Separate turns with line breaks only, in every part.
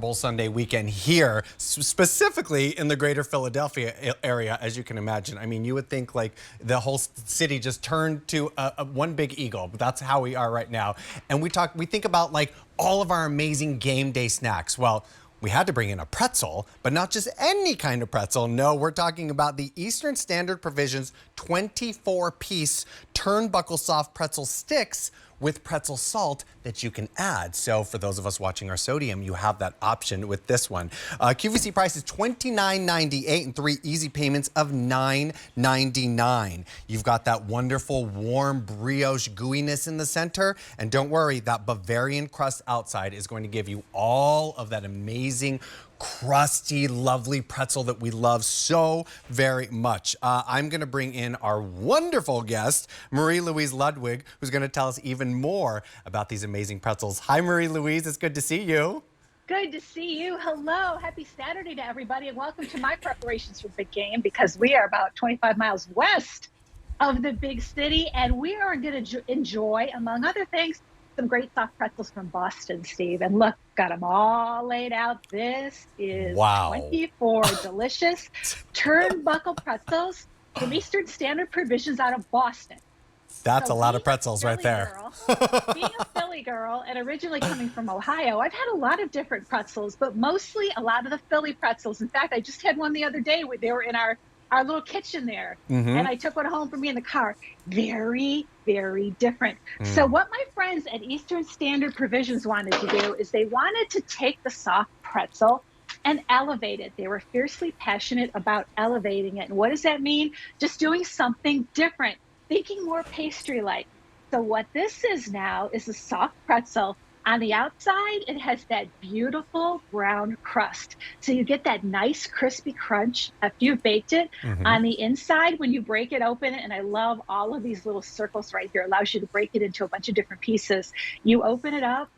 Bowl Sunday weekend here, specifically in the greater Philadelphia area, as you can imagine. I mean, you would think like the whole city just turned to one big eagle, but that's how we are right now. And we think about like all of our amazing game day snacks. Well, we had to bring in a pretzel, but not just any kind of pretzel. No, we're talking about the Eastern Standard Provisions 24-piece Turnbuckle soft pretzel sticks with pretzel salt that you can add. So for those of us watching our Sodium, you have that option with this one. QVC price is $29.98 and 3 easy payments of $9.99. You've got that wonderful warm brioche gooiness in the center. And don't worry, that Bavarian crust outside is going to give you all of that amazing crusty, lovely pretzel that we love so very much. I'm going to bring in our wonderful guest, Marie-Louise Ludwig, who's going to tell us even more about these amazing pretzels. Hi, Marie-Louise. It's good to see you.
Good to see you. Hello. Happy Saturday to everybody, and welcome to my preparations for big game, because we are about 25 miles west of the big city, and we are going to enjoy, among other things, some great soft pretzels from Boston, Steve. And look, got them all laid out. This is 24 delicious Turnbuckle pretzels from Eastern Standard Provisions out of Boston.
That's a lot of pretzels right there.
Being a Philly girl and originally coming from Ohio, I've had a lot of different pretzels, but mostly a lot of the Philly pretzels. In fact, I just had one the other day. They were in our little kitchen there, and I took one home for me in the car. Very, very different. So what my friends at Eastern Standard Provisions wanted to do is they wanted to take the soft pretzel and elevate it. They were fiercely passionate about elevating it. And what does that mean? Just doing something different, thinking more pastry-like. So what this is now is a soft pretzel. On the outside, it has that beautiful brown crust. So you get that nice crispy crunch after you've baked it. On the inside, when you break it open, and I love all of these little circles right here, allows you to break it into a bunch of different pieces. You open it up,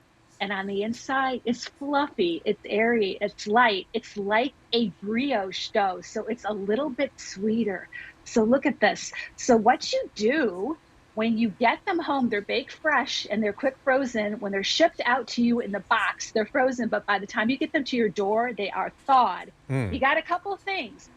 and on the inside, it's fluffy, it's airy, it's light. It's like a brioche dough, so it's a little bit sweeter. So look at this. So what you do, when you get them home, they're baked fresh and they're quick frozen. When they're shipped out to you in the box, they're frozen. But by the time you get them to your door, they are thawed. You got a couple of things.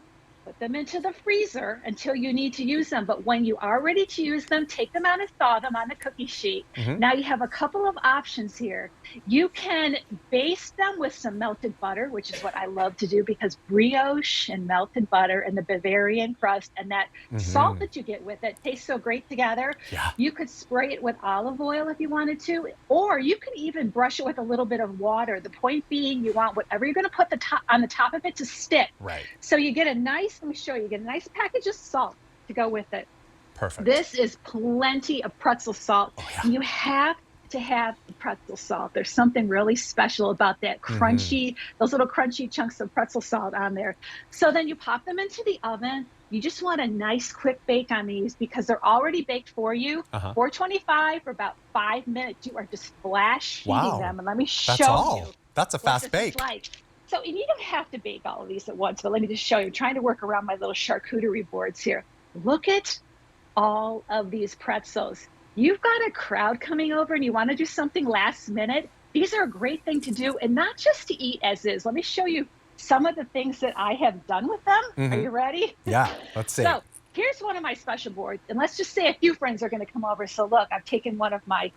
Put them into the freezer until you need to use them. But when you are ready to use them, take them out and thaw them on the cookie sheet. Now you have a couple of options here. You can baste them with some melted butter, which is what I love to do, because brioche and melted butter and the Bavarian crust and that salt that you get with it tastes so great together. You could spray it with olive oil if you wanted to, or you could even brush it with a little bit of water. The point being, you want whatever you're going to put on the top of it to stick. So you get a nice, let me show you, get a nice package of salt to go with it.
Perfect.
This is plenty of pretzel salt. You have to have the pretzel salt. There's something really special about that crunchy, those little crunchy chunks of pretzel salt on there. So then you pop them into the oven. You just want a nice quick bake on these because they're already baked for you. 425 for about 5 minutes. You are just flash heating them. And let me show you.
That's a fast bake.
So, and you don't have to bake all of these at once, but let me just show you. I'm trying to work around my little charcuterie boards here. Look at all of these pretzels. You've got a crowd coming over and you want to do something last minute. These are a great thing to do, and not just to eat as is. Let me show you some of the things that I have done with them. Are you ready?
Yeah, let's see.
So here's one of my special boards, and let's just say a few friends are going to come over. So look, I've taken one of my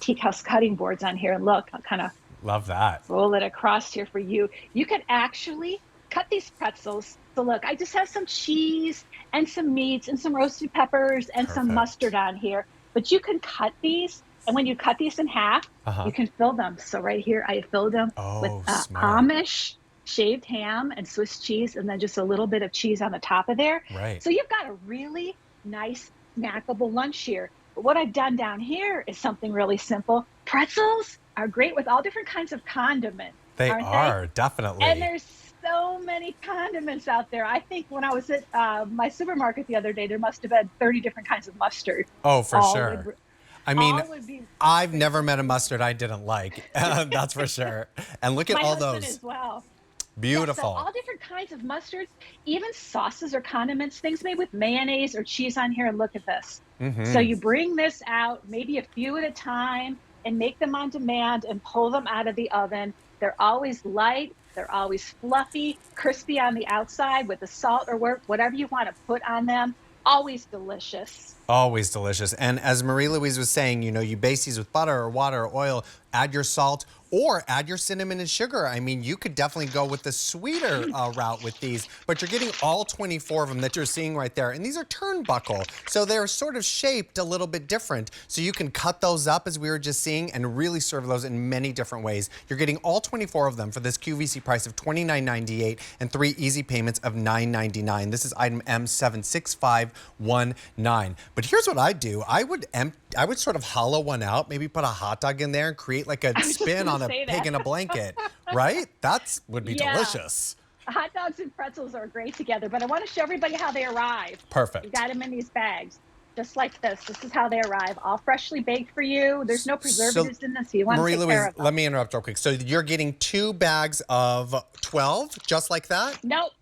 teak house cutting boards on here, and look, I'll kind of
love that.
Roll it across here for you. You can actually cut these pretzels. So look, I just have some cheese and some meats and some roasted peppers and some mustard on here. But you can cut these, and when you cut these in half, you can fill them. So right here, I filled them with Amish shaved ham and Swiss cheese, and then just a little bit of cheese on the top of there. So you've got a really nice snackable lunch here. But what I've done down here is something really simple. Pretzels are great with all different kinds of condiments.
They are, definitely.
And there's so many condiments out there. I think when I was at my supermarket the other day, there must have been 30 different kinds of mustard.
Oh, for sure. I mean, I've never met a mustard I didn't like. That's for sure. And look at all those.
As well.
Beautiful.
Yeah, so all different kinds of mustards, even sauces or condiments, things made with mayonnaise or cheese on here. And look at this. So you bring this out, maybe a few at a time, and make them on demand and pull them out of the oven. They're always light. They're always fluffy, crispy on the outside with the salt or whatever you want to put on them. Always delicious.
Always delicious. And as Marie Louise was saying, you know, you base these with butter or water or oil, add your salt, or add your cinnamon and sugar. I mean, you could definitely go with the sweeter route with these, but you're getting all 24 of them that you're seeing right there. And these are turnbuckle, so they're sort of shaped a little bit different. So you can cut those up, as we were just seeing, and really serve those in many different ways. You're getting all 24 of them for this QVC price of $29.98 and 3 easy payments of $9.99. This is item M76519. But here's what I'd do. I would sort of hollow one out, maybe put a hot dog in there and create like a spin on a pig in a blanket, right? That would be delicious.
Hot dogs and pretzels are great together, but I want to show everybody how they arrive.
Perfect.
You got them in these bags, just like this. This is how they arrive, all freshly baked for you. There's no preservatives in this, so you want to take care of them.
Let me interrupt real quick. So you're getting 2 bags of 12, just like that?
Nope.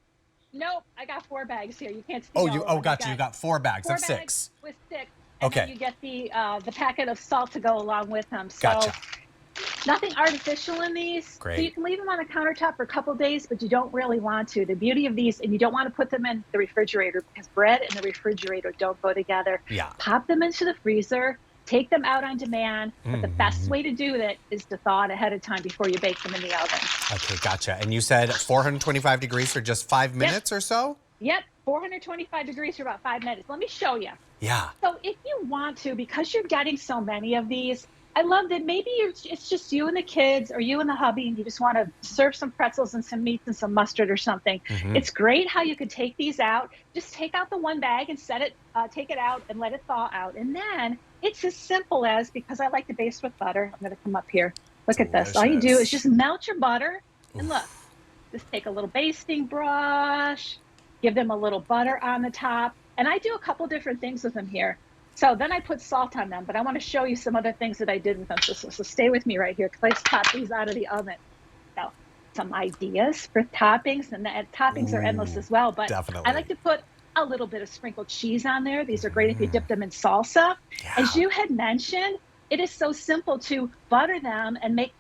I got 4 bags here. You can't see.
Gotcha. You got 4 bags of 6.
With 6. And then you get the packet of salt to go along with them. So
gotcha.
Nothing artificial in these.
Great.
So you can leave them on the countertop for a couple days, but you don't really want to. The beauty of these, and you don't want to put them in the refrigerator because bread and the refrigerator don't go together.
Yeah.
Pop them into the freezer, take them out on demand. But the best way to do that is to thaw it ahead of time before you bake them in the oven.
Okay, gotcha. And you said 425 degrees for just 5 minutes or so?
Yep, 425 degrees for about 5 minutes. Let me show you.
Yeah.
So if you want to, because you're getting so many of these, I love that maybe it's just you and the kids or you and the hubby and you just want to serve some pretzels and some meats and some mustard or something. It's great how you could take these out, just take out the one bag and take it out and let it thaw out. And then it's as simple as, because I like to baste with butter, I'm going to come up here. Look at this. All you do is just melt your butter and look, just take a little basting brush, give them a little butter on the top. And I do a couple different things with them here. So then I put salt on them, but I want to show you some other things that I did with them. So stay with me right here because I just popped these out of the oven. So some ideas for toppings, and the toppings are endless as well. But
definitely.
I like to put a little bit of sprinkled cheese on there. These are great if you dip them in salsa.
Yeah.
As you had mentioned, it is so simple to butter them and make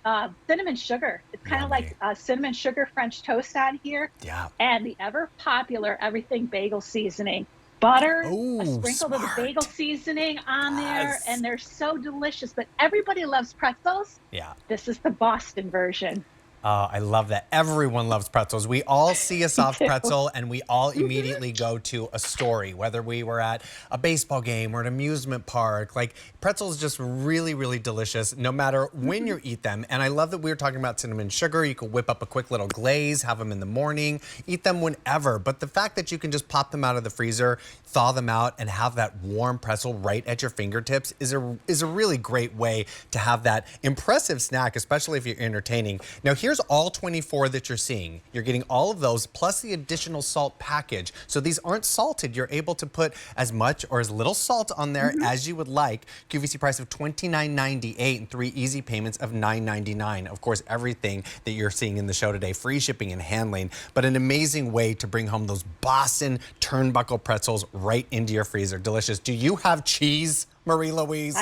cinnamon sugar. It's kind of like cinnamon sugar French toast on here.
Yeah.
And the ever popular everything bagel seasoning. Butter, a sprinkle of the bagel seasoning on there, and they're so delicious. But everybody loves pretzels.
Yeah.
This is the Boston version.
I love that. Everyone loves pretzels. We all see a soft pretzel and we all immediately go to a story, whether we were at a baseball game or an amusement park. Like, pretzels just really, really delicious no matter when you eat them. And I love that we were talking about cinnamon sugar. You could whip up a quick little glaze, have them in the morning, eat them whenever. But the fact that you can just pop them out of the freezer, thaw them out, and have that warm pretzel right at your fingertips is a really great way to have that impressive snack, especially if you're entertaining. Now, here's all 24 that you're seeing. You're getting all of those plus the additional salt package. So these aren't salted. You're able to put as much or as little salt on there as you would like. QVC price of $29.98 and 3 easy payments of $9.99. Of course, everything that you're seeing in the show today, free shipping and handling, but an amazing way to bring home those Boston turnbuckle pretzels right into your freezer. Delicious. Do you have cheese, Marie Louise?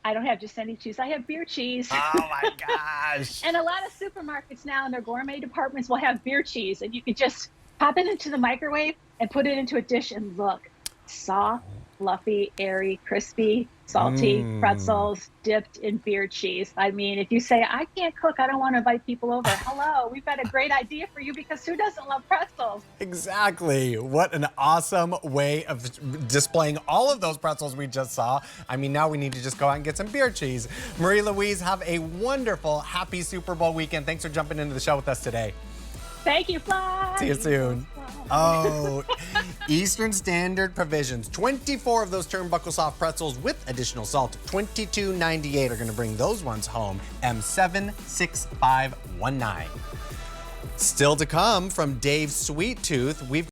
I don't have just any cheese. I have beer cheese.
Oh my gosh.
And a lot of supermarkets now in their gourmet departments will have beer cheese, and you can just pop it into the microwave and put it into a dish and look, soft, fluffy, airy, crispy, salty pretzels dipped in beer cheese. I mean, if you say, I can't cook, I don't want to invite people over. Hello, we've got a great idea for you because who doesn't love pretzels?
Exactly. What an awesome way of displaying all of those pretzels we just saw. I mean, now we need to just go out and get some beer cheese. Marie Louise, have a wonderful, happy Super Bowl weekend. Thanks for jumping into the show with us today.
Thank you, Fly.
See you soon. Oh, Eastern Standard Provisions. 24 of those turnbuckle soft pretzels with additional salt. $22.98 are going to bring those ones home. M76519. Still to come from Dave's Sweet Tooth, we've